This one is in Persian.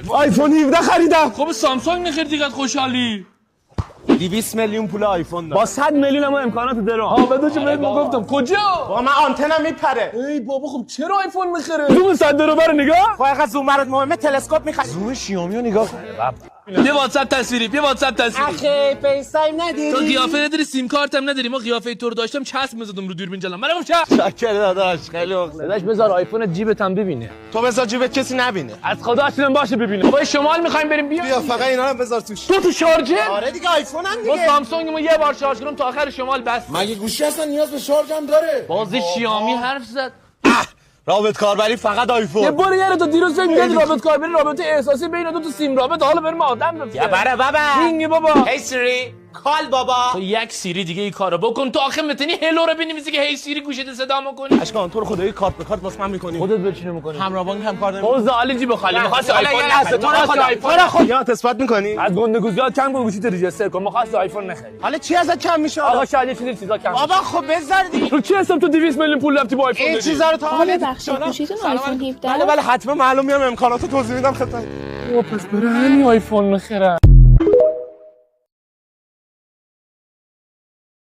آیفون 17 خریدم. خب سامسونگ نخیر دیگه خوشحالی 200 میلیون پول آیفون دارم. با 100 میلیون هم امکانات دارم. ها بدوش بهت گفتم کجا؟ با من آنتنم میپره. ای بابا خب چرا آیفون میخره؟ زوم 100 رو برو نگاه. خب اگه زوم برات مهمه تلسکوپ میخوای. زوم شیائومی رو نگاه کن. بیا واتساپ تصویری بیا واتساپ تصویری اخی فیس تایم نداری؟ تو قیافه نداری سیم کارت هم نداری ما قیافه تو رو داشتم چسب می‌زدم رو دوربین جلم برام چه شکر داداش خیلی مخلص. داداش بذار آیفون جیبت هم ببینه. تو بذار جیبت کسی نبینه. از خدا اصلا باشه ببینه. بابا شمال می‌خوایم بریم بیا فقط اینا رو بذار توش. تو شارژر؟ آره دیگه آیفون هم ما دیگه. سامسونگ ما یه بار شارژ کنم تا آخر شمال بس. مگه گوشی اصلا نیاز به شارژ هم داره؟ بازی شیائومی حرف زد رابط کاربری فقط آیفون. یه بار یارو تو دیروز فکر می‌کردی رابط کاربری رابطه احساسی بین دو تا سیم رابط حالا بریم آدم بفرست. یا بره بابا. اینگه بابا. هی سیری کال بابا. تو یک سیری دیگه این کارو بکن تو آخه میتونی هلو رو بنویسی که هی سیری گوشت صدا کنی اشکان تو رو خدایی کارت به کارت واسه من می‌کنی. خودت بچینه می‌کنی. همراه بانک هم کار نمی‌کنی. حوض عالی جیب خالی می‌خواست آیفون تو رو خدا یا اثبات می‌کنی؟ از گندگوزیات کم کن گوشیت رجیستر کن می‌خواست آیفون نخری. حالا چی ازت کم میشه؟ آقا شاید یه چیزا کم. بابا خب بذار دی. تو چی حساب تو 200 میلیون پول رفتی با آیفون این دادی؟ چیزا رو تا حالا ببخشید گوشیتون آیفون 17 بله حتما معلوم میام امکاناتو توضیح میدم خدمت. پس برای همین آیفون می‌خرم.